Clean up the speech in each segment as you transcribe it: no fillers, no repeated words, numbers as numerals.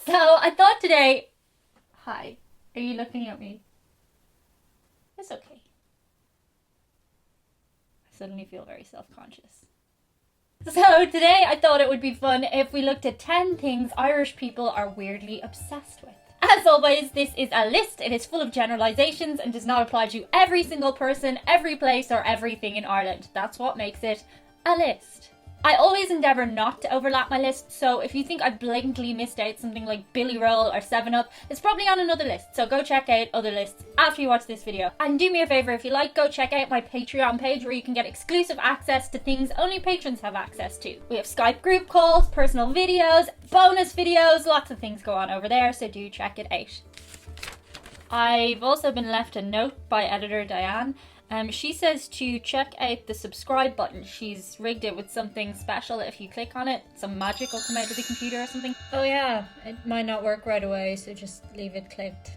So I thought today... Hi, are you looking at me? It's okay. I suddenly feel very self-conscious. So today I thought it would be fun if we looked at 10 things Irish people are weirdly obsessed with. As always, this is a list. It is full of generalisations and does not apply to every single person, every place or everything in Ireland. That's what makes it a list. I always endeavour not to overlap my list, so if you think I blatantly missed out something like Billy Roll or 7-Up, it's probably on another list, so go check out other lists after you watch this video. And do me a favour, if you like, go check out my Patreon page where you can get exclusive access to things only patrons have access to. We have Skype group calls, personal videos, bonus videos, lots of things go on over there, so do check it out. I've also been left a note by editor Diane. She says to check out the subscribe button. She's rigged it with something special. If you click on it, some magic will come out of the computer or something. Oh yeah, it might not work right away, so just leave it clicked.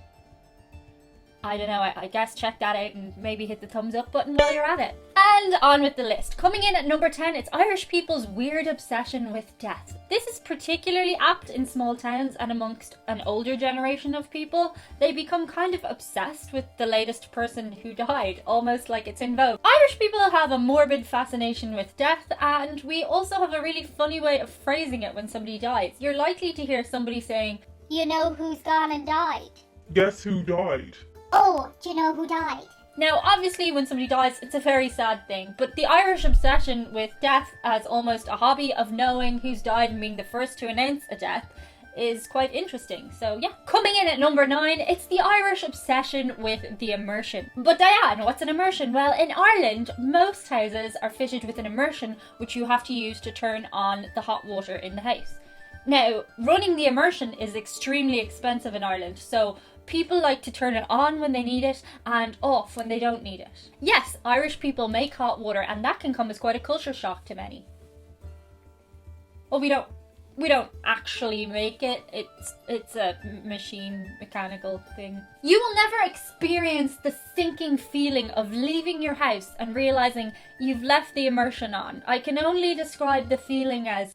I don't know, I guess check that out and maybe hit the thumbs up button while you're at it. And on with the list. Coming in at number 10, it's Irish people's weird obsession with death. This is particularly apt in small towns and amongst an older generation of people. They become kind of obsessed with the latest person who died, almost like it's in vogue. Irish people have a morbid fascination with death, and we also have a really funny way of phrasing it when somebody dies. You're likely to hear somebody saying, "You know who's gone and died?" Guess who died? "Oh, do you know who died?" Now, obviously, when somebody dies, it's a very sad thing, but the Irish obsession with death as almost a hobby of knowing who's died and being the first to announce a death is quite interesting. So yeah. Coming in at number 9, it's the Irish obsession with the immersion. But Diane, what's an immersion? Well, in Ireland, most houses are fitted with an immersion, which you have to use to turn on the hot water in the house. Now, running the immersion is extremely expensive in Ireland, so people like to turn it on when they need it and off when they don't need it. Yes, Irish people make hot water, and that can come as quite a culture shock to many. Well, we don't actually make it. It's a mechanical thing. You will never experience the sinking feeling of leaving your house and realizing you've left the immersion on. I can only describe the feeling as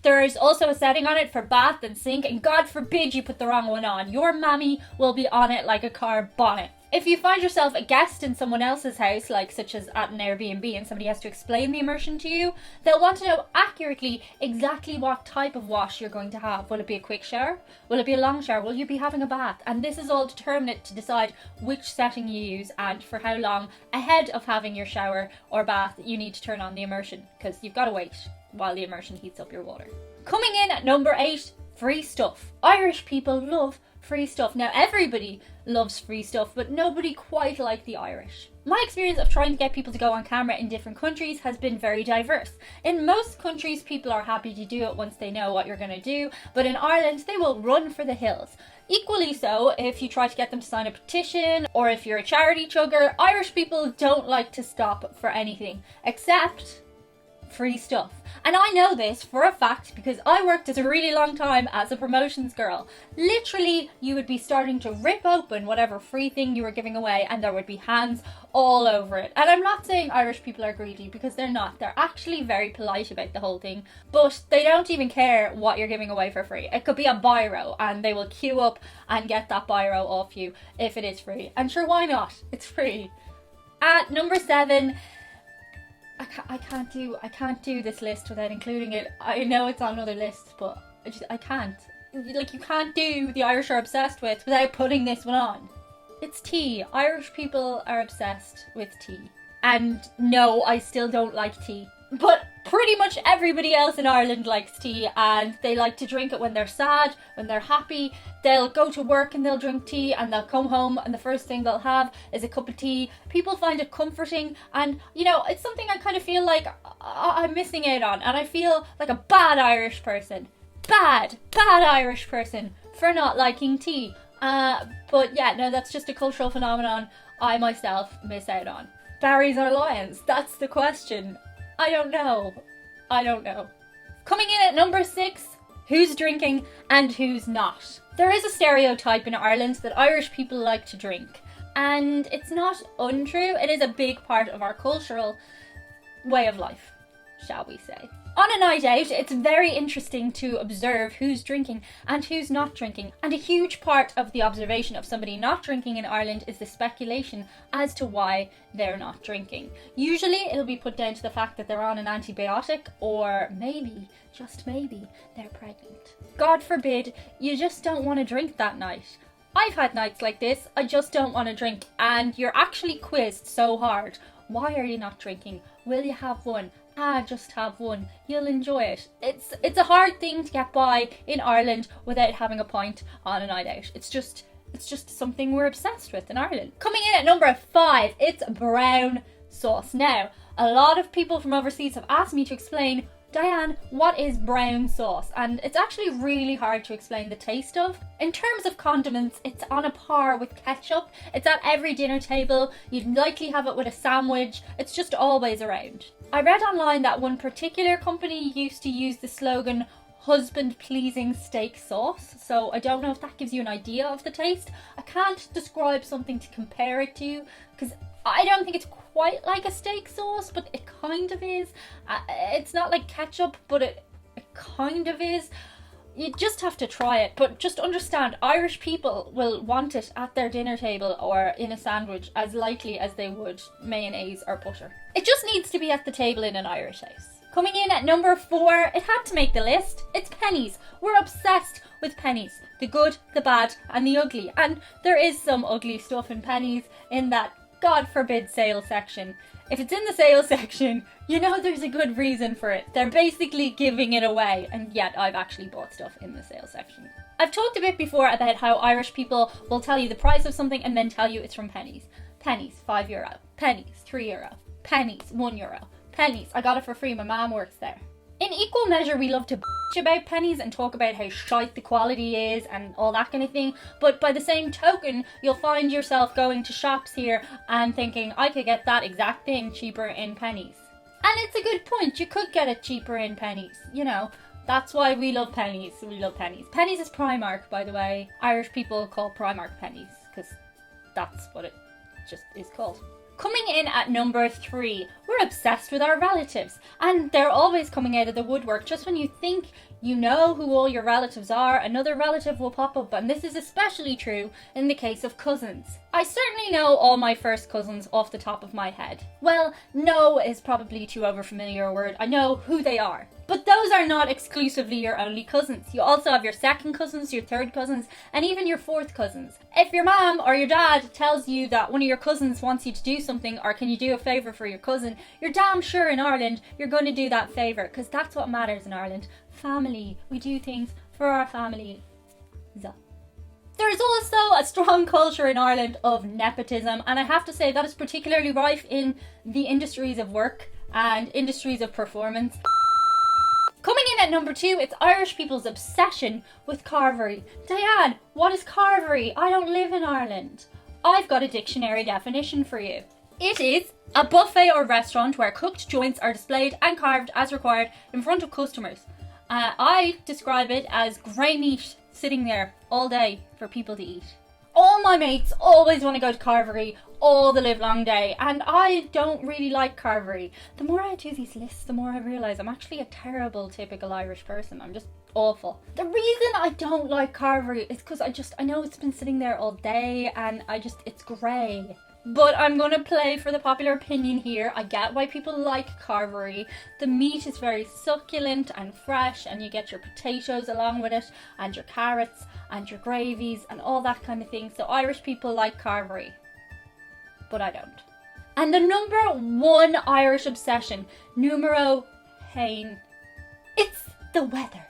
there is also a setting on it for bath and sink, and God forbid you put the wrong one on. Your mammy will be on it like a car bonnet. If you find yourself a guest in someone else's house, like such as at an Airbnb, and somebody has to explain the immersion to you, they'll want to know accurately exactly what type of wash you're going to have. Will it be a quick shower? Will it be a long shower? Will you be having a bath? And this is all determined to decide which setting you use and for how long ahead of having your shower or bath you need to turn on the immersion, because you've got to wait while the immersion heats up your water. Coming in at number 8, free stuff. Irish people love free stuff. Now, everybody loves free stuff, but nobody quite like the Irish. My experience of trying to get people to go on camera in different countries has been very diverse. In most countries, people are happy to do it once they know what you're going to do, but in Ireland, they will run for the hills. Equally so, if you try to get them to sign a petition, or if you're a charity chugger, Irish people don't like to stop for anything, except free stuff. And I know this for a fact because I worked as a really long time as a promotions girl. Literally, you would be starting to rip open whatever free thing you were giving away and there would be hands all over it. And I'm not saying Irish people are greedy, because they're not. They're actually very polite about the whole thing, but they don't even care what you're giving away for free. It could be a biro and they will queue up and get that biro off you if it is free. And sure, why not? It's free. At number 7, I can't do this list without including it. I know it's on other lists, but I can't. Like, you can't do the Irish are obsessed with without putting this one on. It's tea. Irish people are obsessed with tea. And no, I still don't like tea. But pretty much everybody else in Ireland likes tea, and they like to drink it when they're sad, when they're happy. They'll go to work and they'll drink tea, and they'll come home and the first thing they'll have is a cup of tea. People find it comforting, and you know, it's something I kind of feel like I'm missing out on, and I feel like a bad Irish person. Bad Irish person for not liking tea. But yeah, no, that's just a cultural phenomenon I myself miss out on. Barry's or lions? That's the question. I don't know. Coming in at number 6, who's drinking and who's not. There is a stereotype in Ireland that Irish people like to drink. And it's not untrue, it is a big part of our cultural way of life, shall we say. On a night out, it's very interesting to observe who's drinking and who's not drinking. And a huge part of the observation of somebody not drinking in Ireland is the speculation as to why they're not drinking. Usually it'll be put down to the fact that they're on an antibiotic, or maybe, just maybe, they're pregnant. God forbid, you just don't want to drink that night. I've had nights like this, I just don't want to drink, and you're actually quizzed so hard. Why are you not drinking? Will you have one? Just have one. You'll enjoy it. It's a hard thing to get by in Ireland without having a pint on a night out. It's just something we're obsessed with in Ireland. Coming in at number 5, it's brown sauce. Now, a lot of people from overseas have asked me to explain, Diane, what is brown sauce? And it's actually really hard to explain the taste of. In terms of condiments, it's on a par with ketchup. It's at every dinner table. You'd likely have it with a sandwich. It's just always around. I read online that one particular company used to use the slogan, husband-pleasing steak sauce. So I don't know if that gives you an idea of the taste. I can't describe something to compare it to, because I don't think it's quite like a steak sauce, but it kind of is. It's not like ketchup, but it kind of is. You just have to try it, but just understand, Irish people will want it at their dinner table or in a sandwich as likely as they would mayonnaise or butter. It just needs to be at the table in an Irish house. Coming in at number 4, it had to make the list. It's pennies. We're obsessed with pennies. The good, the bad, and the ugly. And there is some ugly stuff in pennies in that, God forbid, sale section. If it's in the sale section, you know there's a good reason for it. They're basically giving it away, and yet I've actually bought stuff in the sale section. I've talked a bit before about how Irish people will tell you the price of something and then tell you it's from pennies. Pennies, €5. Pennies, €3. Pennies, €1. Pennies, I got it for free, my mum works there. In equal measure, we love to bitch about pennies and talk about how shite the quality is and all that kind of thing. But by the same token, you'll find yourself going to shops here and thinking, I could get that exact thing cheaper in pennies. And it's a good point. You could get it cheaper in pennies. You know, that's why we love pennies. We love pennies. Pennies is Primark, by the way. Irish people call Primark pennies because that's what it just is called. Coming in at number 3, we're obsessed with our relatives, and they're always coming out of the woodwork. Just when you think you know who all your relatives are, another relative will pop up, and this is especially true in the case of cousins. I certainly know all my first cousins off the top of my head. Well, know is probably too overfamiliar a word. I know who they are. But those are not exclusively your only cousins. You also have your second cousins, your third cousins, and even your fourth cousins. If your mom or your dad tells you that one of your cousins wants you to do something, or can you do a favour for your cousin, you're damn sure in Ireland you're going to do that favour, because that's what matters in Ireland. Family. We do things for our family. There's also a strong culture in Ireland of nepotism, and I have to say that is particularly rife in the industries of work and industries of performance. Coming in at number 2, it's Irish people's obsession with Carvery. Diane, what is Carvery? I don't live in Ireland. I've got a dictionary definition for you. It is a buffet or restaurant where cooked joints are displayed and carved as required in front of customers. I describe it as grey meat sitting there all day for people to eat. All my mates always want to go to Carvery all the live long day, and I don't really like Carvery. The more I do these lists, the more I realise I'm actually a terrible typical Irish person. I'm just awful. The reason I don't like Carvery is because I know it's been sitting there all day and it's grey. But I'm going to play for the popular opinion here. I get why people like Carvery. The meat is very succulent and fresh, and you get your potatoes along with it, and your carrots, and your gravies, and all that kind of thing. So Irish people like Carvery. But I don't. And the number 1 Irish obsession, numero hain, it's the weather.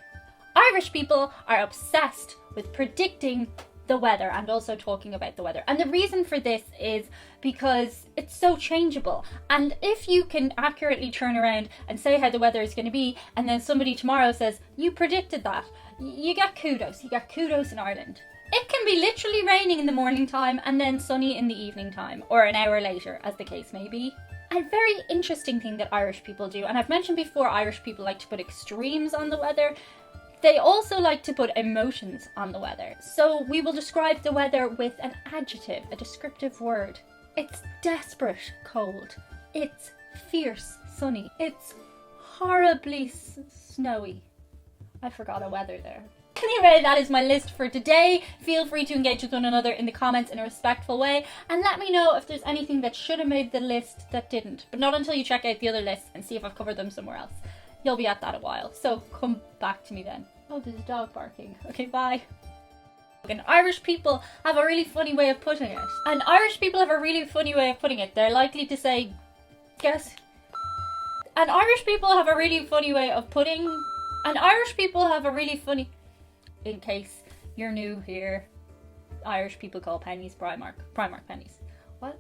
Irish people are obsessed with predicting the weather and also talking about the weather. And the reason for this is because it's so changeable. And if you can accurately turn around and say how the weather is going to be, and then somebody tomorrow says, you predicted that, you get kudos. You get kudos in Ireland. It can be literally raining in the morning time and then sunny in the evening time, or an hour later, as the case may be. A very interesting thing that Irish people do, and I've mentioned before, Irish people like to put extremes on the weather. They also like to put emotions on the weather. So we will describe the weather with an adjective, a descriptive word. It's desperate cold. It's fierce sunny. It's horribly snowy. I forgot a weather there. Anyway, that is my list for today. Feel free to engage with one another in the comments in a respectful way, and let me know if there's anything that should have made the list that didn't. But not until you check out the other lists and see if I've covered them somewhere else. You'll be at that a while, so come back to me then. Oh, there's a dog barking. Okay, bye. And Irish people have a really funny way of putting it. They're likely to say, guess. And Irish people have a really funny way of putting. In case you're new here, Irish people call pennies Primark pennies. What?